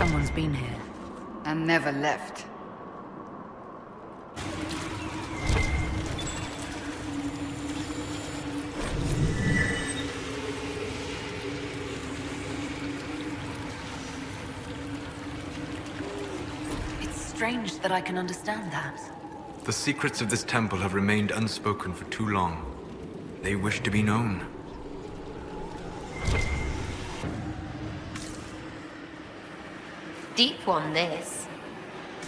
Someone's been here. And never left. It's strange that I can understand that. The secrets of this temple have remained unspoken for too long. They wish to be known. Deep one, this.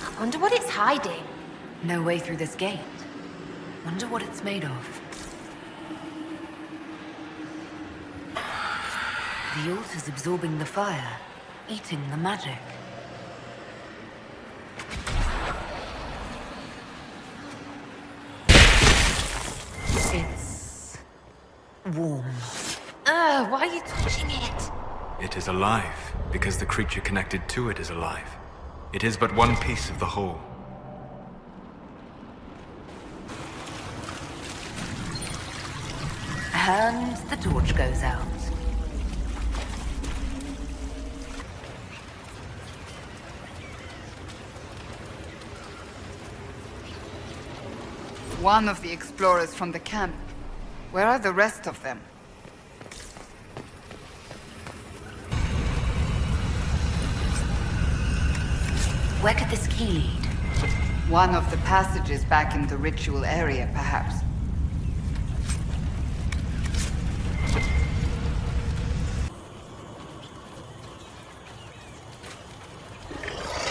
I wonder what it's hiding. No way through this gate. Wonder what it's made of. The altar's absorbing the fire, eating the magic. It's warm. Why are you touching it? It is alive, because the creature connected to it is alive. It is but one piece of the whole. And the torch goes out. One of the explorers from the camp. Where are the rest of them? Where could this key lead? One of the passages back in the ritual area, perhaps.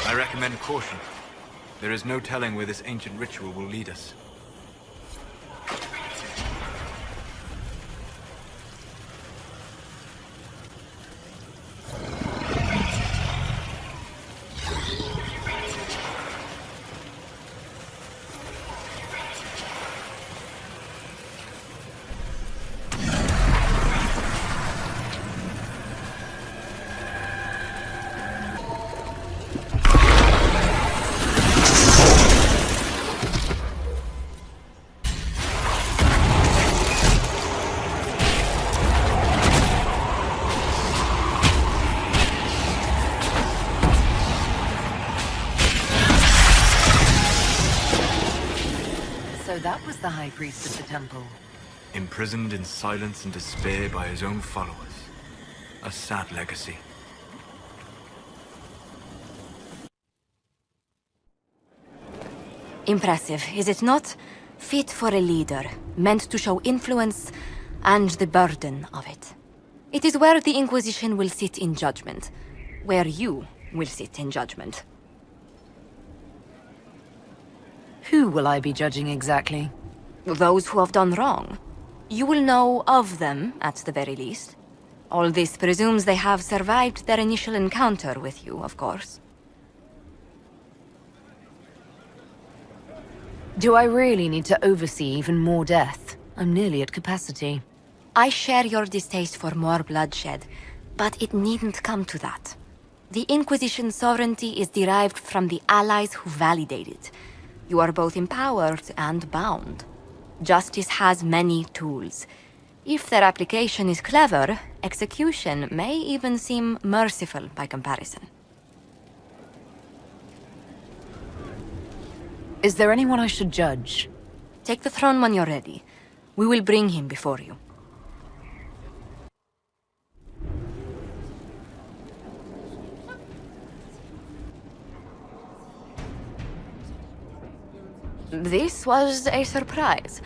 I recommend caution. There is no telling where this ancient ritual will lead us. So that was the High Priest of the temple. Imprisoned in silence and despair by his own followers. A sad legacy. Impressive, is it not? Fit for a leader, meant to show influence and the burden of it. It is where the Inquisition will sit in judgment. Where you will sit in judgment. Who will I be judging exactly? Those who have done wrong. You will know of them, at the very least. All this presumes they have survived their initial encounter with you, of course. Do I really need to oversee even more death? I'm nearly at capacity. I share your distaste for more bloodshed, but it needn't come to that. The Inquisition's sovereignty is derived from the allies who validate it. You are both empowered and bound. Justice has many tools. If their application is clever, execution may even seem merciful by comparison. Is there anyone I should judge? Take the throne when you're ready. We will bring him before you. This was a surprise.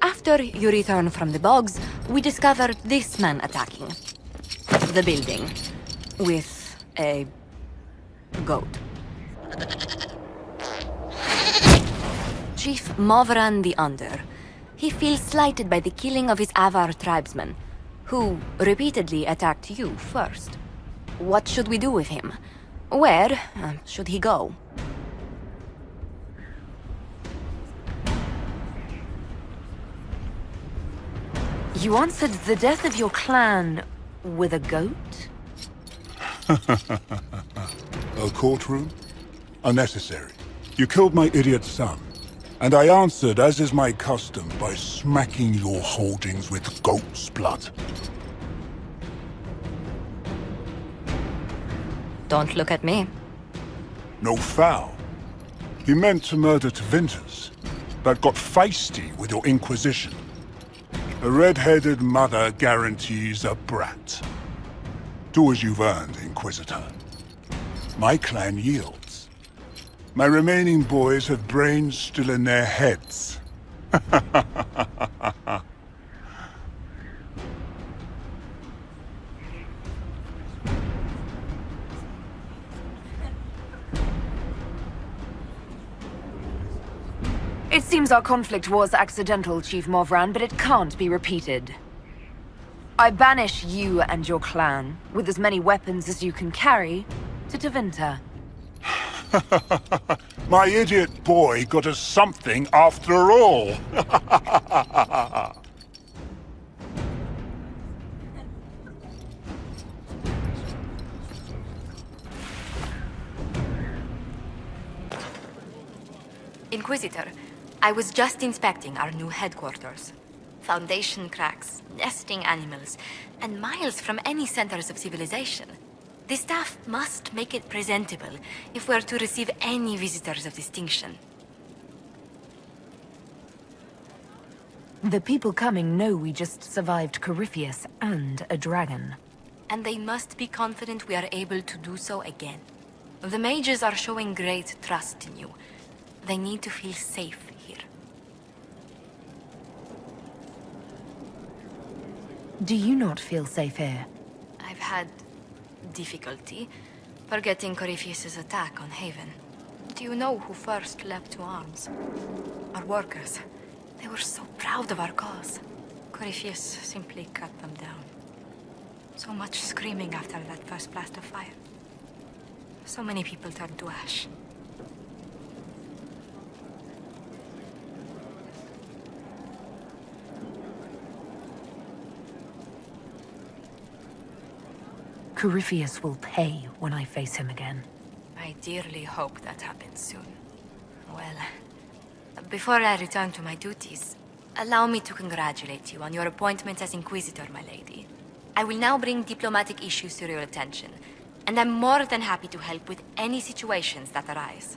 After you return from the bogs, we discovered this man attacking the building with a goat. Chief Movran the Under. He feels slighted by the killing of his Avar tribesmen, who repeatedly attacked you first. What should we do with him? Where should he go? You answered the death of your clan with a goat? A courtroom? Unnecessary. You killed my idiot son, and I answered, as is my custom, by smacking your holdings with goat's blood. Don't look at me. No foul. He meant to murder Tevinters, but got feisty with your Inquisition. A red-headed mother guarantees a brat. Do as you've earned, Inquisitor. My clan yields. My remaining boys have brains still in their heads. It seems our conflict was accidental, Chief Movran, but it can't be repeated. I banish you and your clan, with as many weapons as you can carry, to Tevinter. My idiot boy got us something after all. Inquisitor, I was just inspecting our new headquarters. Foundation cracks, nesting animals, and miles from any centers of civilization. The staff must make it presentable if we're to receive any visitors of distinction. The people coming know we just survived Corypheus and a dragon. And they must be confident we are able to do so again. The mages are showing great trust in you. They need to feel safe here. Do you not feel safe here? I've had difficulty forgetting Corypheus's attack on Haven. Do you know who first leapt to arms? Our workers. They were so proud of our cause. Corypheus simply cut them down. So much screaming after that first blast of fire. So many people turned to ash. Corypheus will pay when I face him again. I dearly hope that happens soon. Well, before I return to my duties, allow me to congratulate you on your appointment as Inquisitor, my lady. I will now bring diplomatic issues to your attention, and I'm more than happy to help with any situations that arise.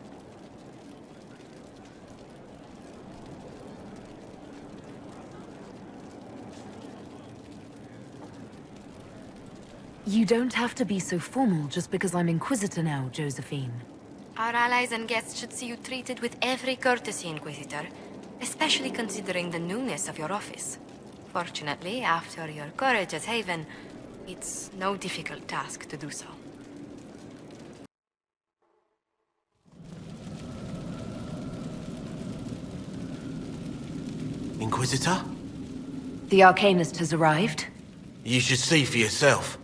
You don't have to be so formal just because I'm Inquisitor now, Josephine. Our allies and guests should see you treated with every courtesy, Inquisitor, especially considering the newness of your office. Fortunately, after your courage at Haven, it's no difficult task to do so. Inquisitor? The Arcanist has arrived. You should see for yourself.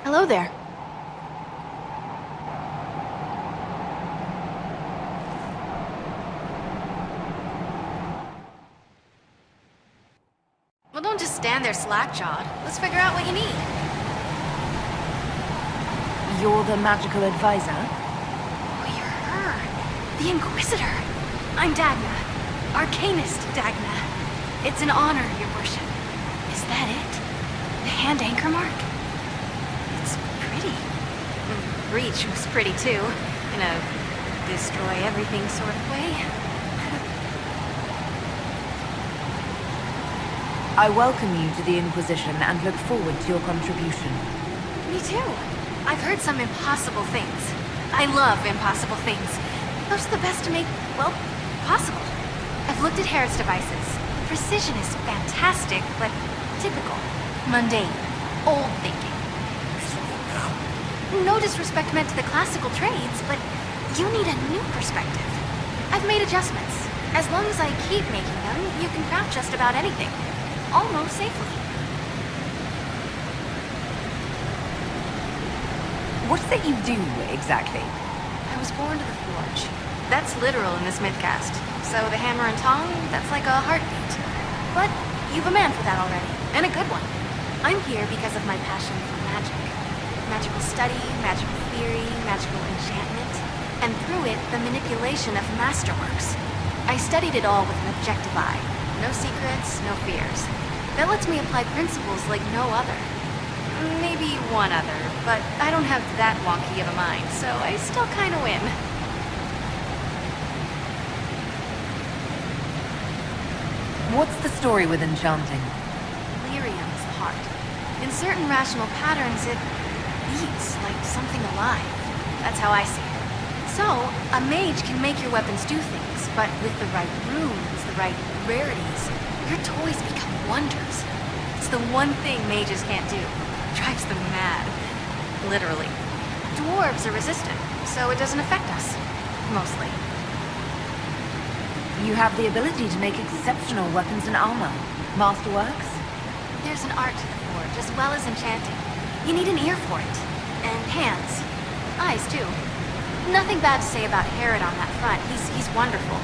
Hello there. Well, don't just stand there slack-jawed. Let's figure out what you need. You're the magical advisor? Oh, you're her. The Inquisitor. I'm Dagna. Arcanist Dagna. It's an honor, your worship. Is that it? The hand anchor mark? It's pretty. The breach was pretty too. In a destroy everything sort of way. I welcome you to the Inquisition and look forward to your contribution. Me too. I've heard some impossible things. I love impossible things. Those are the best to make, well, possible. I've looked at Herod's devices. Precision is fantastic, but typical. Mundane. Old thinking. No disrespect meant to the classical trades, but you need a new perspective. I've made adjustments. As long as I keep making them, you can craft just about anything. Almost safely. What is it you do, exactly? I was born to the forge. That's literal in this mythcast. So the hammer and tong, that's like a heartbeat. But you've a man for that already, and a good one. I'm here because of my passion for magic. Magical study, magical theory, magical enchantment, and through it, the manipulation of masterworks. I studied it all with an objective eye. No secrets, no fears. That lets me apply principles like no other. Maybe one other, but I don't have that wonky of a mind, so I still kinda win. What's the story with enchanting? Delirium is the heart. In certain rational patterns, it beats like something alive. That's how I see it. So, a mage can make your weapons do things, but with the right runes, the right rarities, your toys become wonders. It's the one thing mages can't do. Drives them mad. Literally. Dwarves are resistant, so it doesn't affect us. Mostly. You have the ability to make exceptional weapons and armor. Masterworks? There's an art to the forge, as well as enchanting. You need an ear for it. And hands. Eyes, too. Nothing bad to say about Herod on that front. He's wonderful.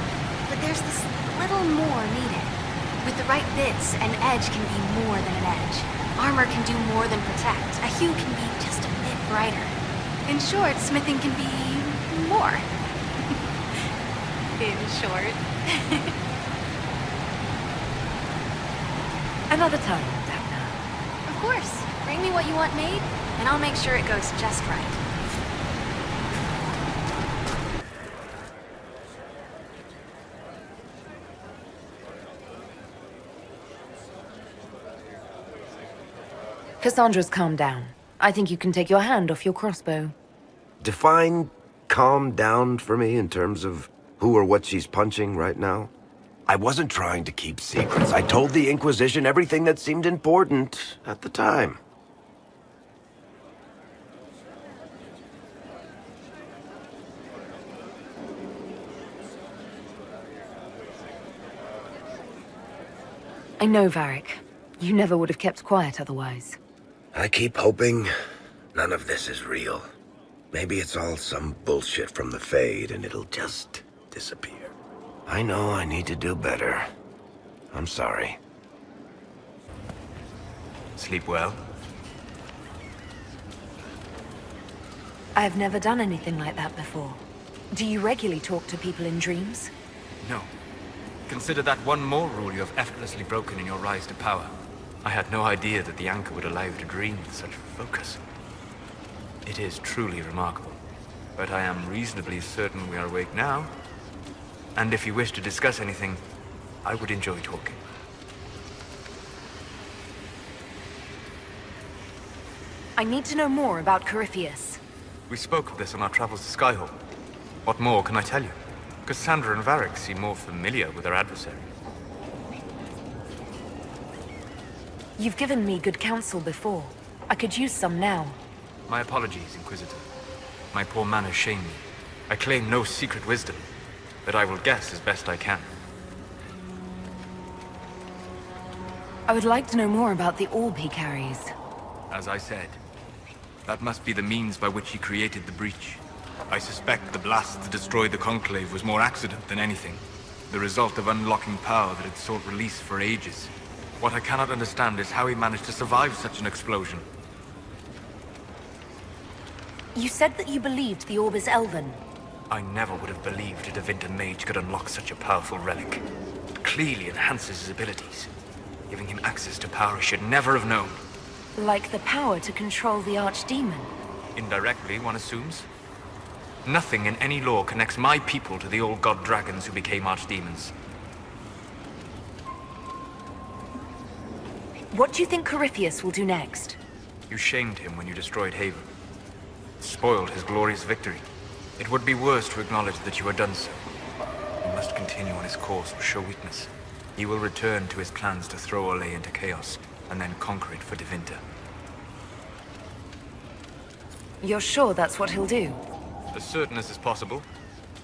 But there's this little more needed. With the right bits, an edge can be more than an edge. Armor can do more than protect. A hue can be just a bit brighter. In short, smithing can be more. In short. Another time, Dagna. Of course. Bring me what you want made, and I'll make sure it goes just right. Cassandra's calmed down. I think you can take your hand off your crossbow. Define calm down for me in terms of who or what she's punching right now. I wasn't trying to keep secrets. I told the Inquisition everything that seemed important at the time. I know, Varric. You never would have kept quiet otherwise. I keep hoping none of this is real. Maybe it's all some bullshit from the Fade and it'll just disappear. I know I need to do better. I'm sorry. Sleep well? I've never done anything like that before. Do you regularly talk to people in dreams? No. Consider that one more rule you have effortlessly broken in your rise to power. I had no idea that the anchor would allow you to dream with such focus. It is truly remarkable. But I am reasonably certain we are awake now. And if you wish to discuss anything, I would enjoy talking. I need to know more about Corypheus. We spoke of this on our travels to Skyhawk. What more can I tell you? Cassandra and Varric seem more familiar with their adversary. You've given me good counsel before. I could use some now. My apologies, Inquisitor. My poor manners shame me. I claim no secret wisdom, but I will guess as best I can. I would like to know more about the orb he carries. As I said, that must be the means by which he created the breach. I suspect the blast that destroyed the Conclave was more accident than anything. The result of unlocking power that had sought release for ages. What I cannot understand is how he managed to survive such an explosion. You said that you believed the orb is elven. I never would have believed a Devinter mage could unlock such a powerful relic. It clearly enhances his abilities, giving him access to power he should never have known. Like the power to control the Archdemon. Indirectly, one assumes. Nothing in any law connects my people to the old god dragons who became archdemons. What do you think Corypheus will do next? You shamed him when you destroyed Haven. Spoiled his glorious victory. It would be worse to acknowledge that you had done so. He must continue on his course or show weakness. He will return to his plans to throw Olay into chaos, and then conquer it for Devinter. You're sure that's what he'll do? As certain as is possible.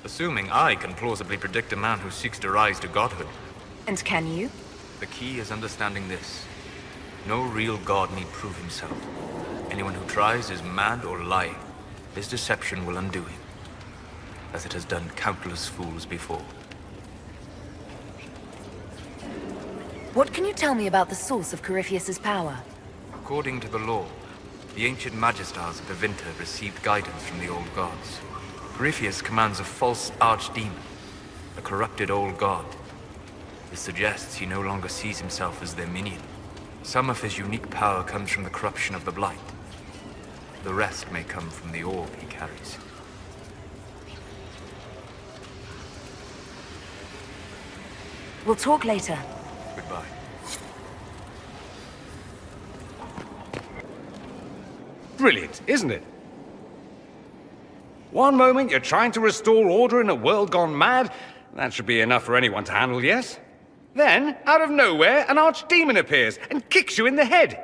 Assuming I can plausibly predict a man who seeks to rise to godhood. And can you? The key is understanding this. No real god need prove himself. Anyone who tries is mad or lying. His deception will undo him, as it has done countless fools before. What can you tell me about the source of Corypheus's power? According to the law, the ancient Magistars of the Winter received guidance from the old gods. Corypheus commands a false archdemon, a corrupted old god. This suggests he no longer sees himself as their minion. Some of his unique power comes from the corruption of the Blight. The rest may come from the orb he carries. We'll talk later. Goodbye. Brilliant, isn't it? One moment you're trying to restore order in a world gone mad. That should be enough for anyone to handle, yes? Then, out of nowhere, an archdemon appears and kicks you in the head.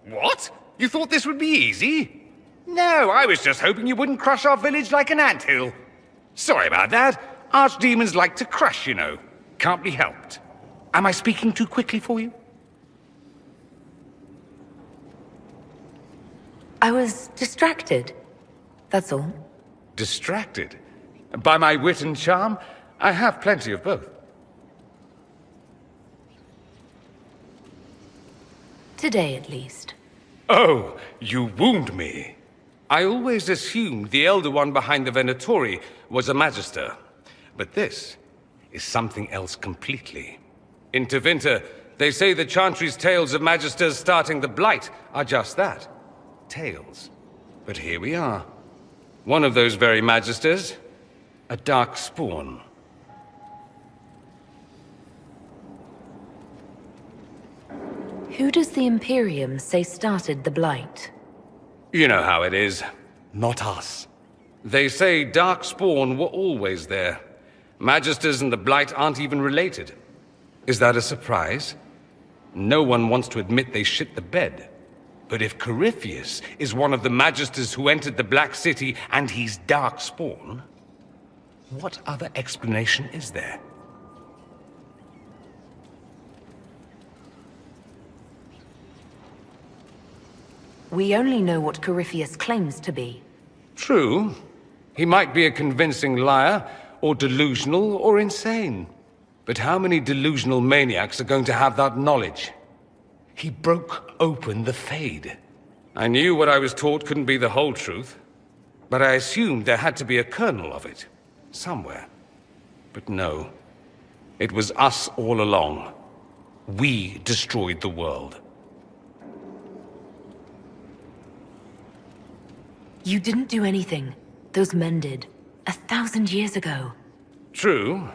What? You thought this would be easy? No, I was just hoping you wouldn't crush our village like an anthill. Sorry about that. Archdemons like to crush, you know. Can't be helped. Am I speaking too quickly for you? I was distracted. That's all. Distracted? By my wit and charm? I have plenty of both. Today, at least. Oh, you wound me. I always assumed the Elder One behind the Venatori was a Magister. But this is something else completely. In Tevinter, they say the Chantry's tales of Magisters starting the Blight are just that. Tales. But here we are. One of those very Magisters. A dark spawn. Who does the Imperium say started the Blight? You know how it is. Not us. They say Darkspawn were always there. Magisters and the Blight aren't even related. Is that a surprise? No one wants to admit they shit the bed. But if Corypheus is one of the Magisters who entered the Black City and he's Darkspawn, what other explanation is there? We only know what Corypheus claims to be. True. He might be a convincing liar, or delusional, or insane. But how many delusional maniacs are going to have that knowledge? He broke open the Fade. I knew what I was taught couldn't be the whole truth, but I assumed there had to be a kernel of it, somewhere. But no. It was us all along. We destroyed the world. You didn't do anything. Those men did. 1,000 years ago. True,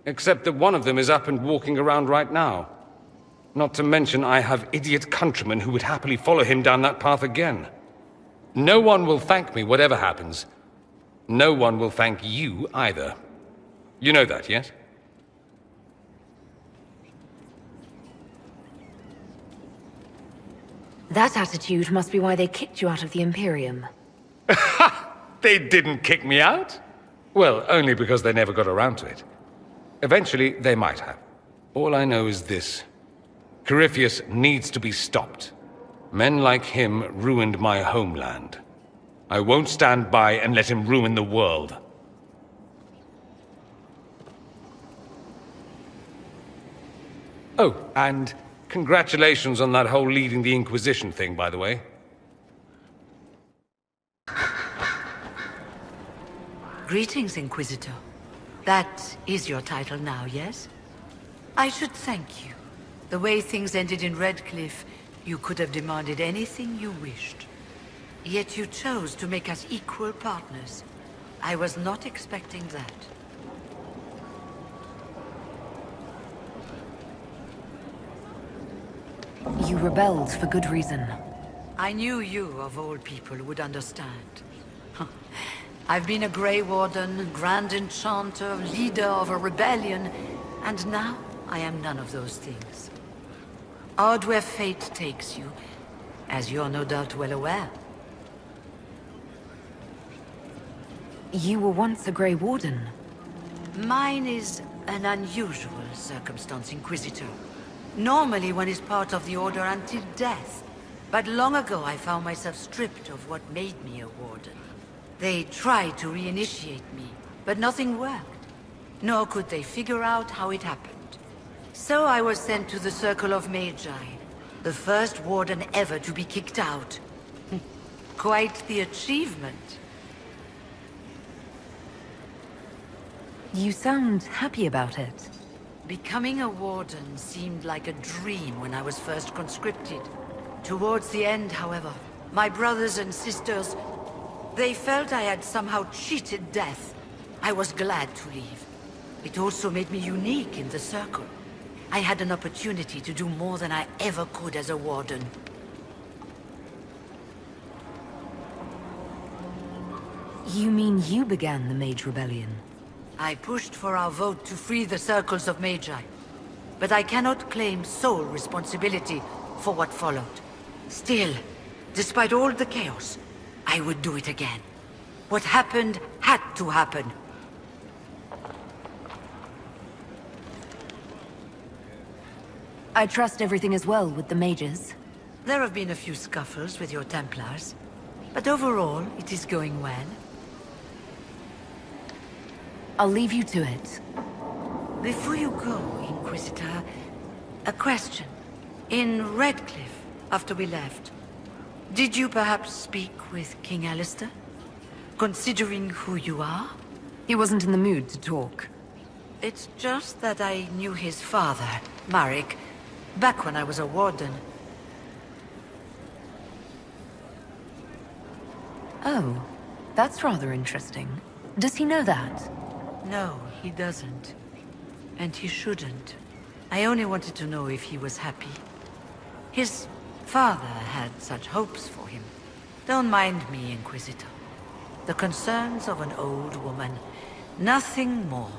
except that one of them is up and walking around right now. Not to mention I have idiot countrymen who would happily follow him down that path again. No one will thank me whatever happens. No one will thank you either. You know that, yes? That attitude must be why they kicked you out of the Imperium. They didn't kick me out? Well, only because they never got around to it. Eventually, they might have. All I know is this. Corypheus needs to be stopped. Men like him ruined my homeland. I won't stand by and let him ruin the world. Oh, and congratulations on that whole leading the Inquisition thing, by the way. Greetings, Inquisitor. That is your title now, yes? I should thank you. The way things ended in Redcliffe, you could have demanded anything you wished. Yet you chose to make us equal partners. I was not expecting that. You rebelled for good reason. I knew you, of all people, would understand. I've been a Grey Warden, Grand Enchanter, leader of a rebellion, and now I am none of those things. Odd where fate takes you, as you're no doubt well aware. You were once a Grey Warden. Mine is an unusual circumstance, Inquisitor. Normally one is part of the Order until death, but long ago I found myself stripped of what made me a Warden. They tried to reinitiate me, but nothing worked. Nor could they figure out how it happened. So I was sent to the Circle of Magi, the first warden ever to be kicked out. Quite the achievement. You sound happy about it. Becoming a warden seemed like a dream when I was first conscripted. Towards the end, however, my brothers and sisters, they felt I had somehow cheated death. I was glad to leave. It also made me unique in the Circle. I had an opportunity to do more than I ever could as a warden. You mean you began the Mage Rebellion? I pushed for our vote to free the Circles of Magi. But I cannot claim sole responsibility for what followed. Still, despite all the chaos, I would do it again. What happened had to happen. I trust everything is well with the mages. There have been a few scuffles with your Templars, but overall, it is going well. I'll leave you to it. Before you go, Inquisitor, a question. In Redcliffe, after we left, did you perhaps speak with King Alistair? Considering who you are? He wasn't in the mood to talk. It's just that I knew his father, Marek, back when I was a warden. Oh, that's rather interesting. Does he know that? No, he doesn't. And he shouldn't. I only wanted to know if he was happy. His father had such hopes for him. Don't mind me, Inquisitor. The concerns of an old woman. Nothing more.